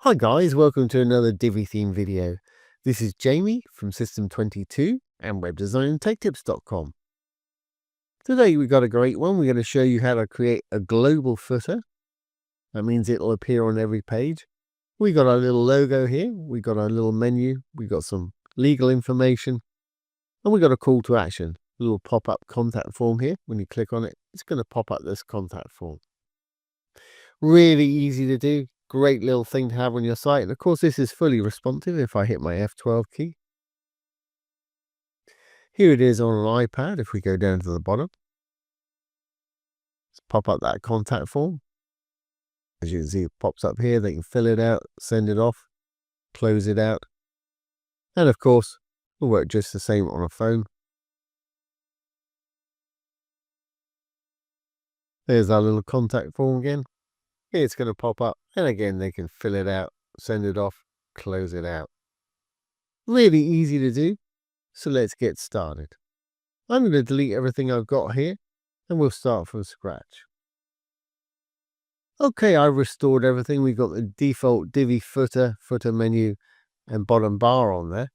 Hi guys, welcome to another Divi theme video. This is Jamie from System 22 and webdesignandtechtips.com. Today we got a great one. We're going to show you how to create a global footer. That means it'll appear on every page. We got our little logo here. We got our little menu. We got some legal information and we got a call to action. A little pop-up contact form here. When you click on it, it's going to pop up this contact form. Really easy to do. Great little thing to have on your site. And of course, this is fully responsive if I hit my F12 key. Here it is on an iPad. If we go down to the bottom, let's pop up that contact form. As you can see, it pops up here. They can fill it out, send it off, close it out. And of course, it will work just the same on a phone. There's our little contact form again. It's going to pop up. And again, they can fill it out, send it off, close it out. Really easy to do. So let's get started. I'm going to delete everything I've got here and we'll start from scratch. Okay, I've restored everything. We've got the default Divi footer menu and bottom bar on there.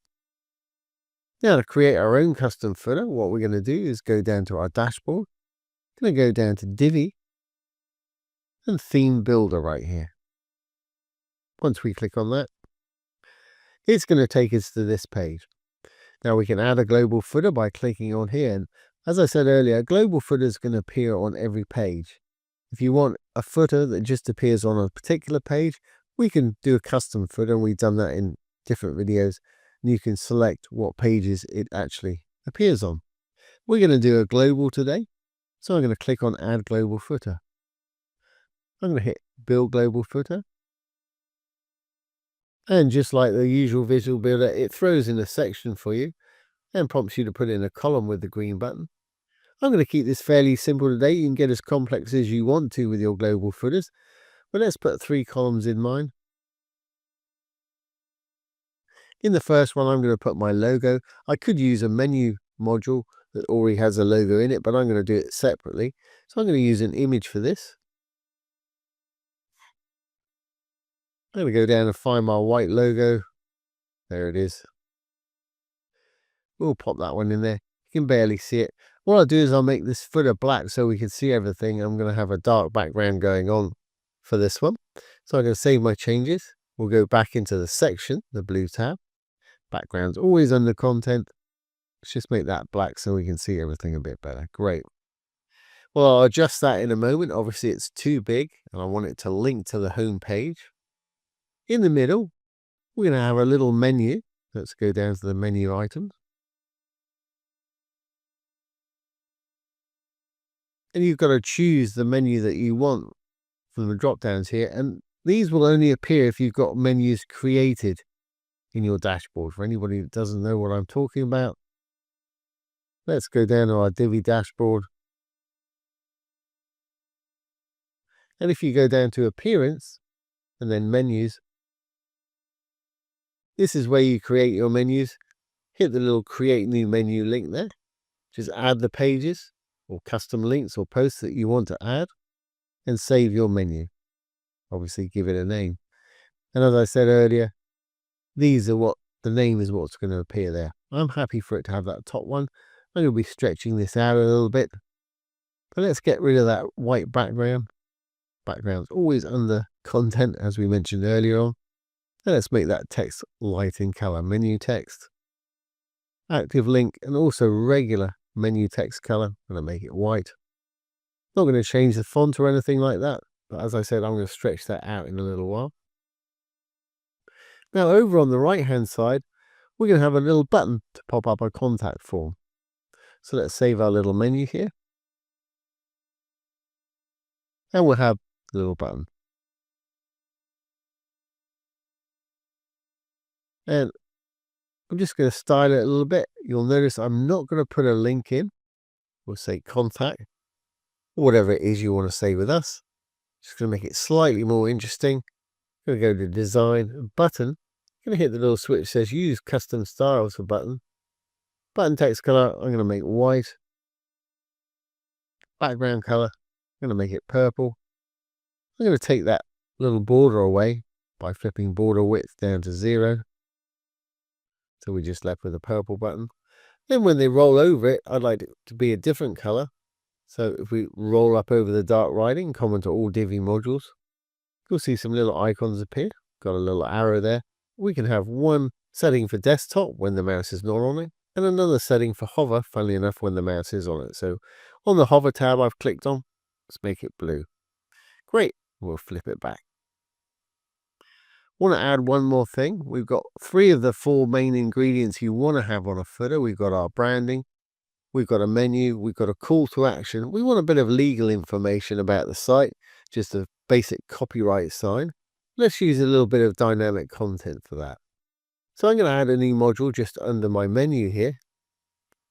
Now to create our own custom footer, what we're going to do is go down to our dashboard. Going to go down to Divi and Theme Builder right here. Once we click on that, it's going to take us to this page. Now we can add a global footer by clicking on here. And as I said earlier, a global footer is going to appear on every page. If you want a footer that just appears on a particular page, we can do a custom footer. And we've done that in different videos. And you can select what pages it actually appears on. We're going to do a global today. So I'm going to click on Add Global Footer. I'm going to hit Build Global Footer. And just like the usual visual builder, it throws in a section for you and prompts you to put in a column with the green button. I'm going to keep this fairly simple today. You can get as complex as you want to with your global footers, but let's put 3 columns in mine. In the first one, I'm going to put my logo. I could use a menu module that already has a logo in it, but I'm going to do it separately. So I'm going to use an image for this. I'm going to go down and find my white logo. There it is. We'll pop that one in there. You can barely see it. What I'll do is I'll make this footer black so we can see everything. I'm going to have a dark background going on for this one. So I'm going to save my changes. We'll go back into the section, the blue tab. Background's always under content. Let's just make that black so we can see everything a bit better. Great. Well, I'll adjust that in a moment. Obviously, it's too big and I want it to link to the home page. In the middle, we're going to have a little menu. Let's go down to the menu items. And you've got to choose the menu that you want from the drop downs here. And these will only appear if you've got menus created in your dashboard. For anybody that doesn't know what I'm talking about, let's go down to our Divi dashboard. And if you go down to Appearance and then Menus, this is where you create your menus. Hit the little Create New Menu link there. Just add the pages or custom links or posts that you want to add and save your menu. Obviously, give it a name. And as I said earlier, these are what the name is what's going to appear there. I'm happy for it to have that top one. I'm going to be stretching this out a little bit. But let's get rid of that white background. Background's always under content, as we mentioned earlier on. And let's make that text light in color. Menu text, active link, and also regular menu text color. I'm going to make it white. Not going to change the font or anything like that. But as I said, I'm going to stretch that out in a little while. Now over on the right hand side, we're going to have a little button to pop up our contact form. So let's save our little menu here. And we'll have a little button. And I'm just going to style it a little bit. You'll notice I'm not going to put a link in. We'll say contact, or whatever it is you want to say with us. Just going to make it slightly more interesting. Going to go to Design, Button. Going to hit the little switch that says Use Custom Styles for Button. Button text color, I'm going to make white. Background color, I'm going to make it purple. I'm going to take that little border away, by flipping border width down to 0. So we're just left with a purple button. Then when they roll over it, I'd like it to be a different color. So if we roll up over the dark writing, common to all Divi modules, you'll see some little icons appear. Got a little arrow there. We can have one setting for desktop when the mouse is not on it, and another setting for hover, funnily enough, when the mouse is on it. So on the hover tab I've clicked on, let's make it blue. Great, we'll flip it back. Want to add one more thing. We've got 3 of the 4 main ingredients you want to have on a footer. We've got our branding, we've got a menu, we've got a call to action. We want a bit of legal information about the site, just a basic copyright sign. Let's use a little bit of dynamic content for that. So I'm going to add a new module just under my menu here.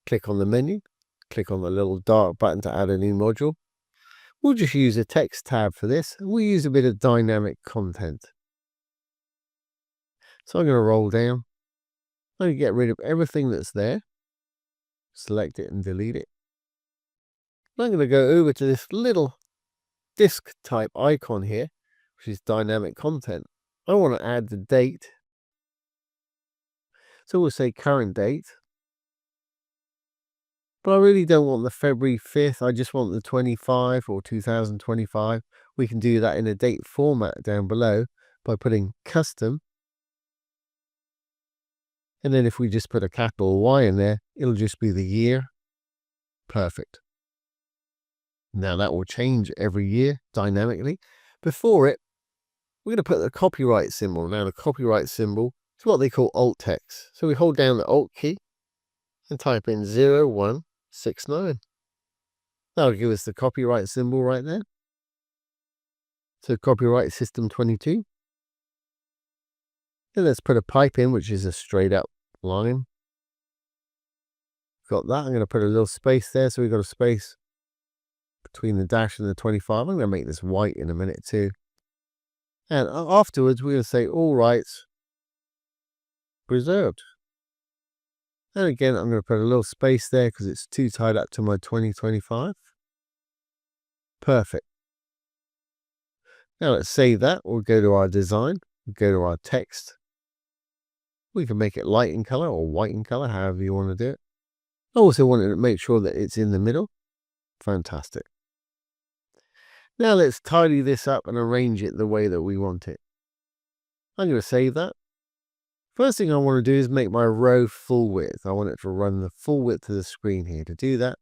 Click on the menu, click on the little dark button to add a new module. We'll just use a text tab for this, and we'll use a bit of dynamic content. So I'm going to roll down. I'm going to get rid of everything that's there. Select it and delete it. I'm going to go over to this little disk type icon here, which is dynamic content. I want to add the date. So we'll say current date. But I really don't want the February 5th. I just want the 25 or 2025. We can do that in a date format down below by putting custom. And then if we just put a capital Y in there, it'll just be the year. Perfect. Now that will change every year dynamically. Before it, we're going to put the copyright symbol. Now the copyright symbol is what they call alt text. So we hold down the alt key and type in 0169. That'll give us the copyright symbol right there. So copyright system 22. And let's put a pipe in, which is a straight up line. Got that. I'm going to put a little space there. So we've got a space between the dash and the 25. I'm going to make this white in a minute too. And afterwards, we're going to say all rights reserved. And again, I'm going to put a little space there because it's too tied up to my 2025. Perfect. Now let's save that. We'll go to our design, go to our text. We can make it light in color or white in color, however you want to do it. I also wanted to make sure that it's in the middle. Fantastic. Now let's tidy this up and arrange it the way that we want it. I'm going to save that. First thing I want to do is make my row full width. I want it to run the full width of the screen here. To do that,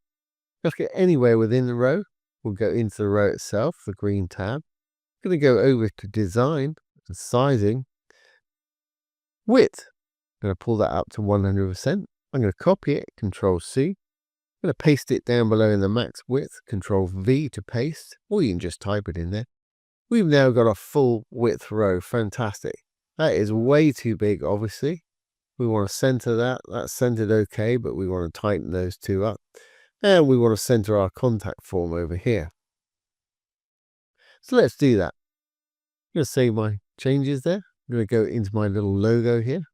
let's get anywhere within the row. We'll go into the row itself, the green tab. I'm going to go over to design and sizing. Width. I'm going to pull that up to 100%. I'm going to copy it, Control C. I'm going to paste it down below in the max width, Control V to paste, or you can just type it in there. We've now got a full width row. Fantastic. That is way too big, obviously. We want to center that. That's centered okay, but we want to tighten those two up. And we want to center our contact form over here. So let's do that. I'm going to save my changes there. I'm going to go into my little logo here.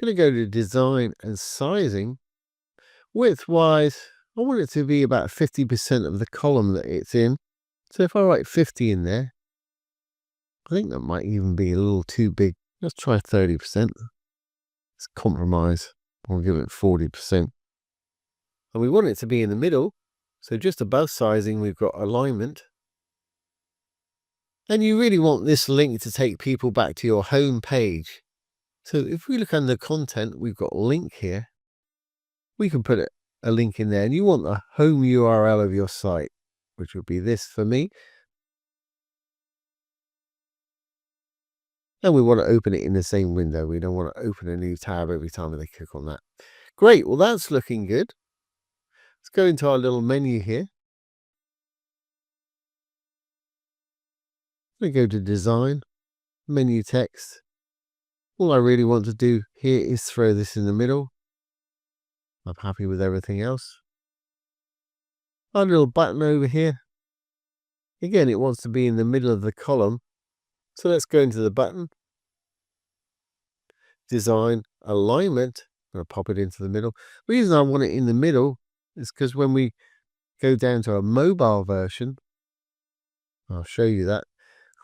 I'm going to go to design and sizing. Width-wise, I want it to be about 50% of the column that it's in. So if I write 50 in there, I think that might even be a little too big. Let's try 30%. Let's compromise. I'll give it 40%. And we want it to be in the middle. So just above sizing, we've got alignment. And you really want this link to take people back to your home page. So if we look under content, we've got link here. We can put a link in there, and you want the home URL of your site, which would be this for me. And we want to open it in the same window. We don't want to open a new tab every time they click on that. Great. Well, that's looking good. Let's go into our little menu here. We go to design, menu text. All I really want to do here is throw this in the middle. I'm happy with everything else. Our little button over here. Again, it wants to be in the middle of the column. So let's go into the button. Design, alignment. I'm going to pop it into the middle. The reason I want it in the middle is because when we go down to a mobile version, I'll show you that.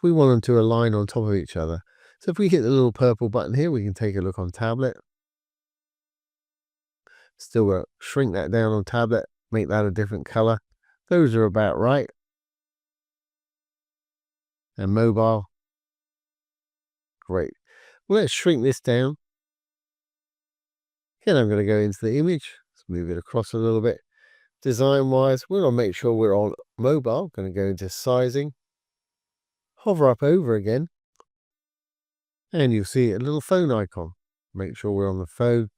we want them to align on top of each other. So if we hit the little purple button here, we can take a look on tablet. Still shrink that down on tablet, make that a different color. Those are about right. And mobile. Great. Well, let's shrink this down. Then I'm going to go into the image. Let's move it across a little bit. Design wise, we're going to make sure we're on mobile. Going to go into sizing. Hover up over again. And you'll see a little phone icon. Make sure we're on the phone.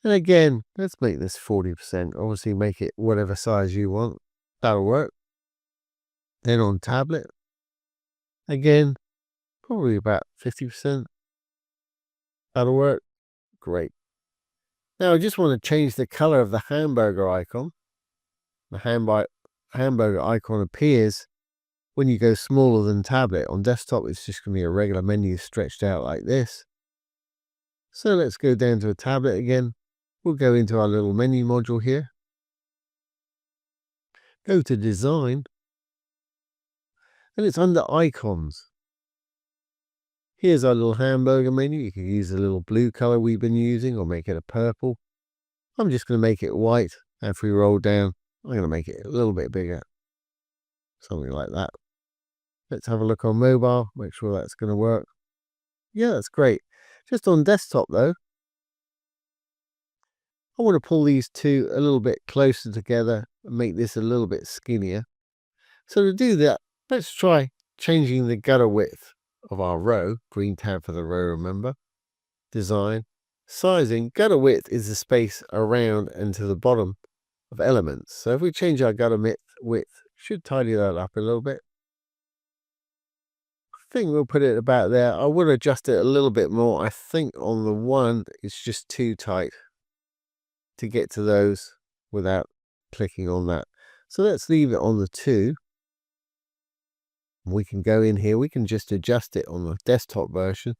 And again, let's make this 40%. Obviously, make it whatever size you want. That'll work. Then on tablet. Again, probably about 50%. That'll work. Great. Now I just want to change the color of the hamburger icon. The hamburger icon appears when you go smaller than tablet. On desktop, it's just going to be a regular menu stretched out like this. So let's go down to a tablet again. We'll go into our little menu module here. Go to design. And it's under icons. Here's our little hamburger menu. You can use the little blue color we've been using or make it a purple. I'm just going to make it white. And if we roll down, I'm going to make it a little bit bigger. Something like that. Let's have a look on mobile. Make sure that's going to work. Yeah, that's great. Just on desktop though, I want to pull these two a little bit closer together and make this a little bit skinnier. So to do that, let's try changing the gutter width of our row. Green tab for the row, remember. Design. Sizing. Gutter width is the space around and to the bottom of elements. So if we change our gutter width, should tidy that up a little bit. I think we'll put it about there. I would adjust it a little bit more. I think on the one, it's just too tight to get to those without clicking on that. So let's leave it on the 2. We can go in here. We can just adjust it on the desktop version.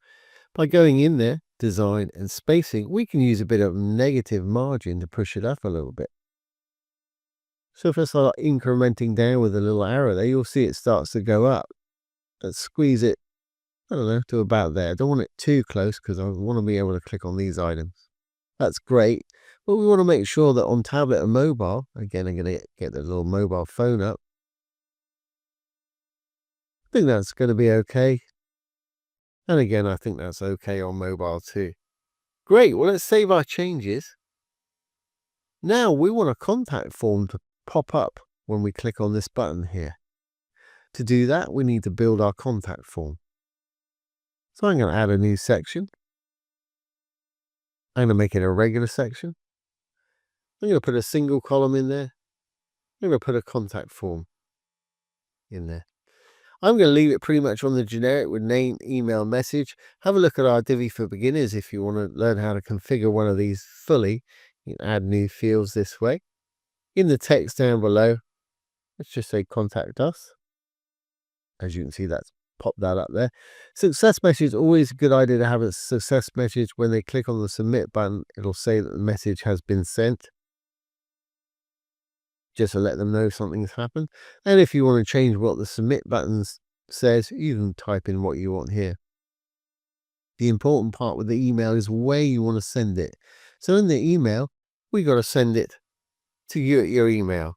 By going in there, design and spacing, we can use a bit of negative margin to push it up a little bit. So if I start incrementing down with a little arrow there, you'll see it starts to go up. Let's squeeze it, I don't know, to about there. I don't want it too close because I want to be able to click on these items. That's great. But we want to make sure that on tablet and mobile, again, I'm going to get the little mobile phone up. I think that's going to be okay. And again, I think that's okay on mobile too. Great. Well, let's save our changes. Now we want a contact form to pop up when we click on this button here. To do that, we need to build our contact form. So I'm going to add a new section. I'm going to make it a regular section. I'm going to put a single column in there. I'm going to put a contact form in there. I'm going to leave it pretty much on the generic with name, email, message. Have a look at our Divi for beginners if you want to learn how to configure one of these fully. You can add new fields this way. In the text down below, let's just say contact us. As you can see, that's popped that up there. Success message, always a good idea to have a success message. When they click on the submit button, it'll say that the message has been sent. Just to let them know something's happened. And if you want to change what the submit button says, you can type in what you want here. The important part with the email is where you want to send it. So in the email, we got to send it to you at your email,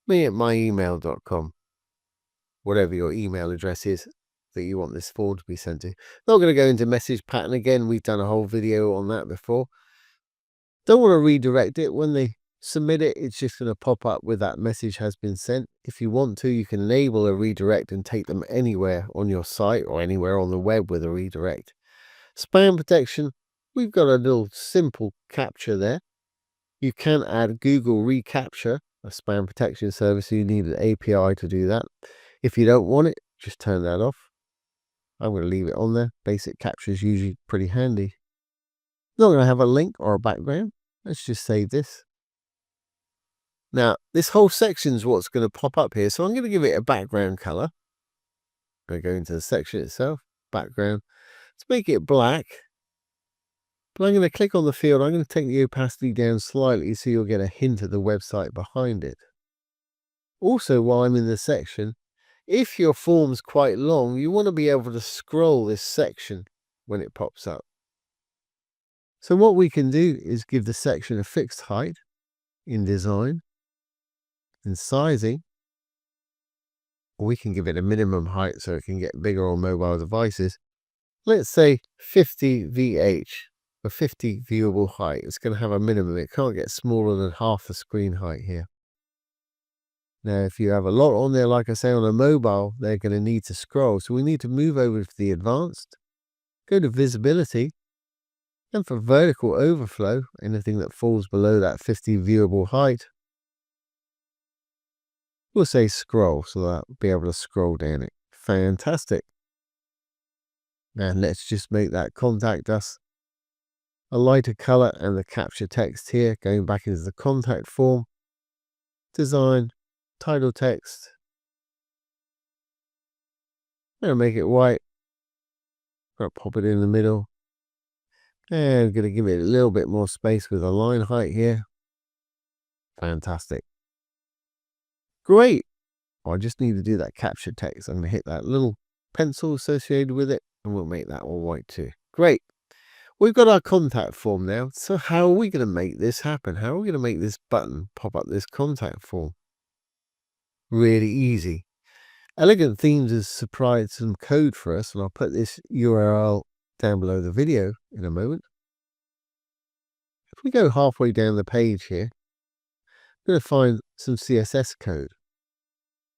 me at myemail.com, whatever your email address is that you want this form to be sent to. Not going to go into message pattern again. We've done a whole video on that before. Don't want to redirect it. When they submit it, it's just going to pop up with that message has been sent. If you want to, you can enable a redirect and take them anywhere on your site or anywhere on the web with a redirect. Spam protection, we've got a little simple capture there. You can add Google reCAPTCHA, a spam protection service. You need an API to do that. If you don't want it, just turn that off. I'm going to leave it on there. Basic capture is usually pretty handy. Not going to have a link or a background. Let's just save this. Now, this whole section is what's going to pop up here. So I'm going to give it a background color. I'm going to go into the section itself, background. Let's make it black. But I'm going to click on the field. I'm going to take the opacity down slightly so you'll get a hint of the website behind it. Also, while I'm in the section, If your form's quite long, you want to be able to scroll this section when it pops up. So what we can do is give the section a fixed height in design and sizing, or we can give it a minimum height so it can get bigger on mobile devices. Let's say 50 VH, a 50 viewable height. It's going to have a minimum. It can't get smaller than half the screen height here. Now, if you have a lot on there, like I say, on a mobile, they're going to need to scroll. So we need to move over to the advanced, go to visibility, and for vertical overflow, anything that falls below that 50 viewable height, we'll say scroll, so that we'll be able to scroll down it. Fantastic. And let's just make that contact us a lighter color, and the capture text here, going back into the contact form, design, title text. I'm going to make it white. I'm going to pop it in the middle. And I'm going to give it a little bit more space with a line height here. Fantastic. Great. I just need to do that capture text. I'm going to hit that little pencil associated with it, and we'll make that all white too. Great. We've got our contact form now. So how are we going to make this happen? How are we going to make this button pop up this contact form? Really easy. Elegant Themes has supplied some code for us, and I'll put this URL down below the video in a moment. If we go halfway down the page here, we're going to find some CSS code.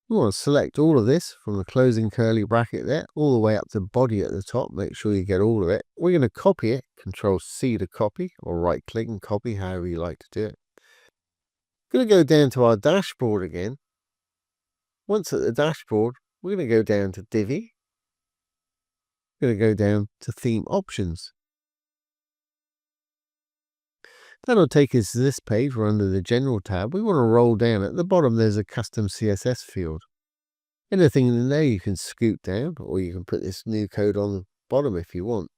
We want to select all of this from the closing curly bracket there, all the way up to body at the top. Make sure you get all of it. We're going to copy it, Control C to copy, or right click and copy, however you like to do it. Going to go down to our dashboard again. Once at the dashboard, we're going to go down to Divi. We're going to go down to Theme Options. That'll take us to this page. We're under the General tab. We want to roll down. At the bottom, there's a Custom CSS field. Anything in there you can scoot down, or you can put this new code on the bottom if you want.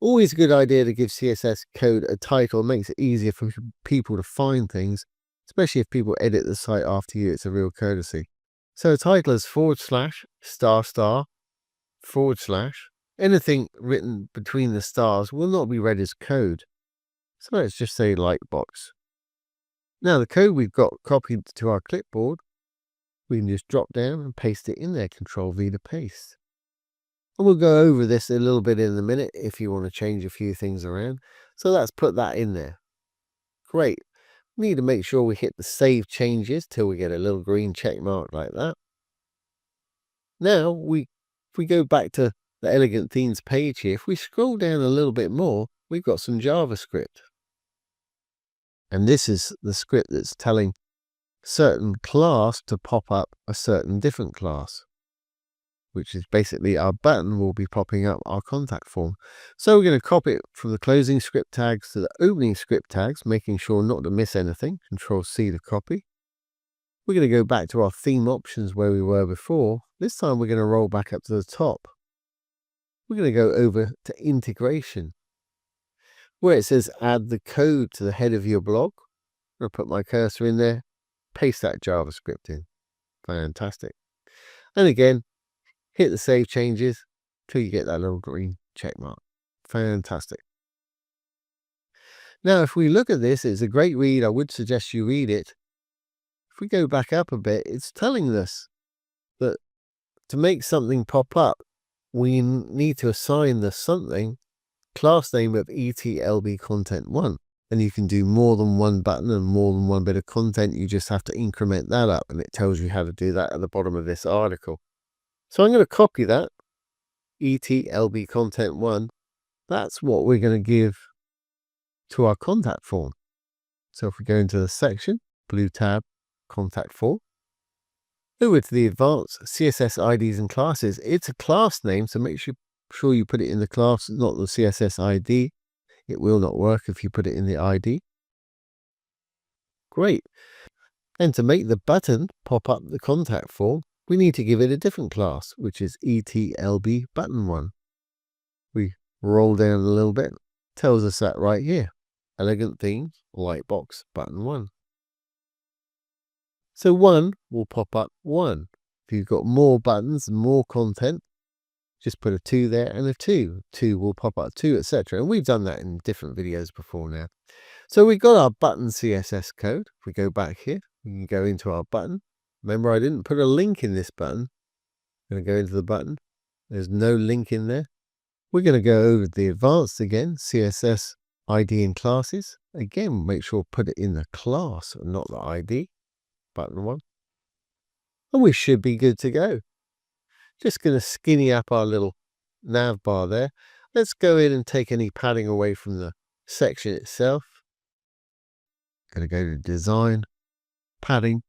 Always a good idea to give CSS code a title. It makes it easier for people to find things, especially if people edit the site after you. It's a real courtesy. So a title is // Anything written between the stars will not be read as code. So let's just say Lightbox. Now the code we've got copied to our clipboard, we can just drop down and paste it in there, Control V to paste. And we'll go over this a little bit in a minute if you want to change a few things around. So let's put that in there. Great. We need to make sure we hit the Save Changes till we get a little green check mark like that. Now, if we go back to the Elegant Themes page here, if we scroll down a little bit more, we've got some JavaScript. And this is the script that's telling certain class to pop up a certain different class, which is basically our button will be popping up our contact form. So we're going to copy it from the closing script tags to the opening script tags, making sure not to miss anything. Control C to copy. We're going to go back to our theme options where we were before. This time we're going to roll back up to the top. We're going to go over to integration, where it says add the code to the head of your blog. I'm going to put my cursor in there, paste that JavaScript in. Fantastic. And again, hit the Save Changes till you get that little green check mark. Fantastic. Now, if we look at this, it's a great read. I would suggest you read it. If we go back up a bit, it's telling us that to make something pop up, we need to assign the something class name of ETLB content 1. And you can do more than one button and more than one bit of content. You just have to increment that up, and it tells you how to do that at the bottom of this article. So I'm going to copy that, ETLB content 1. That's what we're going to give to our contact form. So if we go into the section, blue tab, contact form, over to the advanced CSS IDs and classes. It's a class name, so make sure you put it in the class, not the CSS ID. It will not work if you put it in the ID. Great. And to make the button pop up the contact form, we need to give it a different class, which is ETLB button 1. We roll down a little bit, tells us that right here. Elegant Themes, Lightbox, button 1. So 1 will pop up 1. If you've got more buttons and more content, just put a 2 there and a 2. 2 will pop up 2, etc. And we've done that in different videos before now. So we've got our button CSS code. If we go back here, we can go into our button. Remember, I didn't put a link in this button. I'm going to go into the button. There's no link in there. We're going to go over the advanced again, CSS ID and classes. Again, make sure put it in the class and not the ID, button 1. And we should be good to go. Just going to skinny up our little nav bar there. Let's go in and take any padding away from the section itself. Going to go to design, padding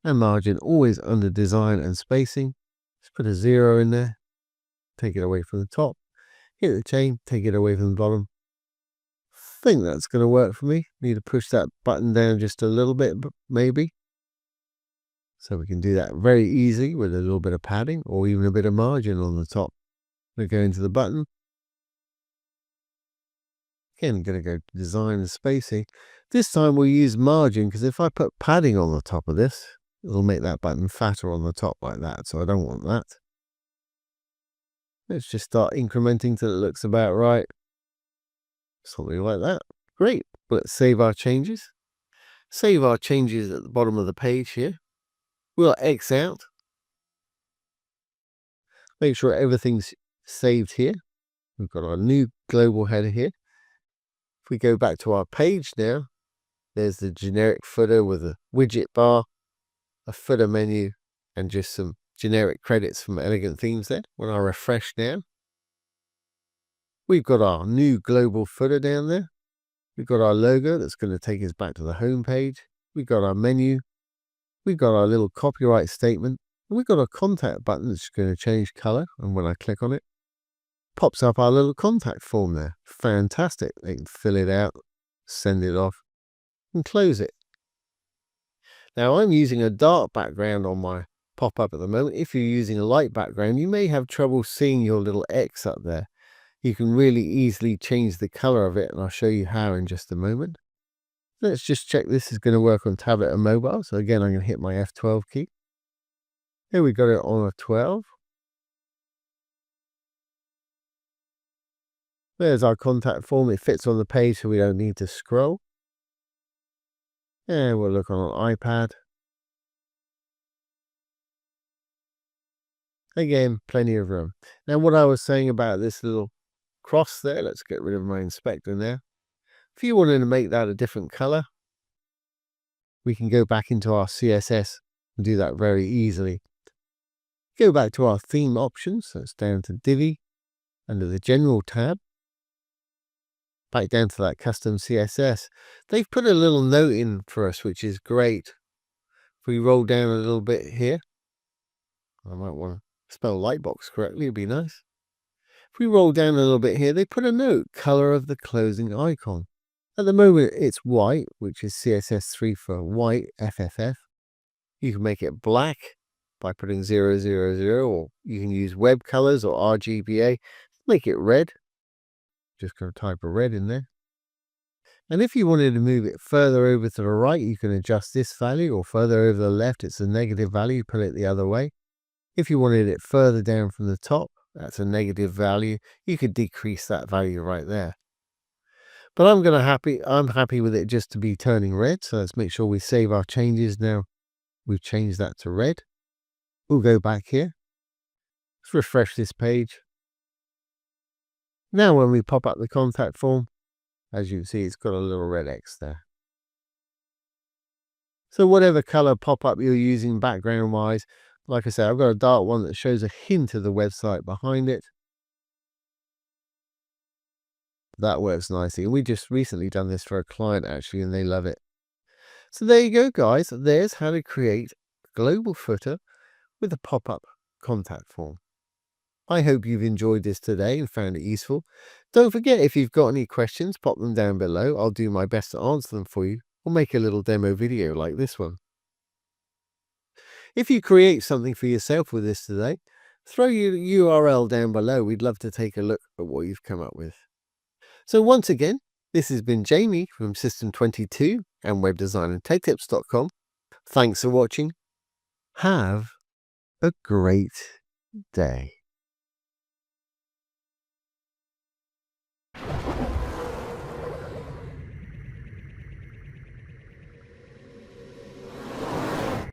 and margin, always under design and spacing. Let's put a 0 in there. Take it away from the top. Hit the chain, take it away from the bottom. I think that's going to work for me. Need to push that button down just a little bit, maybe. So we can do that very easily with a little bit of padding or even a bit of margin on the top. We'll go into the button. Again, I'm going to go to design and spacing. This time we'll use margin because if I put padding on the top of this, it'll make that button fatter on the top like that. So I don't want that. Let's just start incrementing till it looks about right. Something like that. Great. Let's save our changes. Save our changes at the bottom of the page here. We'll X out. Make sure everything's saved here. We've got our new global header here. If we go back to our page now, there's the generic footer with a widget bar, a footer menu, and just some generic credits from Elegant Themes there. When I refresh now, we've got our new global footer down there. We've got our logo that's going to take us back to the home page. We've got our menu. We've got our little copyright statement. And we've got a contact button that's going to change color. And when I click on it, pops up our little contact form there. Fantastic. They can fill it out, send it off, and close it. Now I'm using a dark background on my pop-up at the moment. If you're using a light background, you may have trouble seeing your little X up there. You can really easily change the color of it, and I'll show you how in just a moment. Let's just check this is going to work on tablet and mobile. So again, I'm going to hit my F12 key. Here we got it on a 12. There's our contact form. It fits on the page, so we don't need to scroll. And we'll look on an iPad. Again, plenty of room. Now, what I was saying about this little cross there, let's get rid of my inspector now. If you wanted to make that a different color, we can go back into our CSS and do that very easily. Go back to our theme options. So it's down to Divi under the General tab. Back down to that custom CSS. They've put a little note in for us, which is great. If we roll down a little bit here, I might want to spell lightbox correctly, it'd be nice. If we roll down a little bit here, they put a note, color of the closing icon. At the moment, it's white, which is CSS3 for white, FFF. You can make it black by putting 000, or you can use web colors or RGBA. Make it red. Just going to type a red in there. And if you wanted to move it further over to the right, you can adjust this value, or further over the left, it's a negative value, put it the other way. If you wanted it further down from the top, that's a negative value. You could decrease that value right there. But I'm happy with it just to be turning red. So let's make sure we save our changes now. We've changed that to red. We'll go back here. Let's refresh this page. Now when we pop up the contact form, as you can see, it's got a little red X there. So whatever color pop-up you're using background wise, like I said, I've got a dark one that shows a hint of the website behind it. That works nicely. And we just recently done this for a client actually, and they love it. So there you go, guys. There's how to create a global footer with a pop-up contact form. I hope you've enjoyed this today and found it useful. Don't forget, if you've got any questions, pop them down below. I'll do my best to answer them for you, or make a little demo video like this one. If you create something for yourself with this today, throw your URL down below. We'd love to take a look at what you've come up with. So once again, this has been Jamie from System22 and webdesignandtechtips.com. Thanks for watching. Have a great day.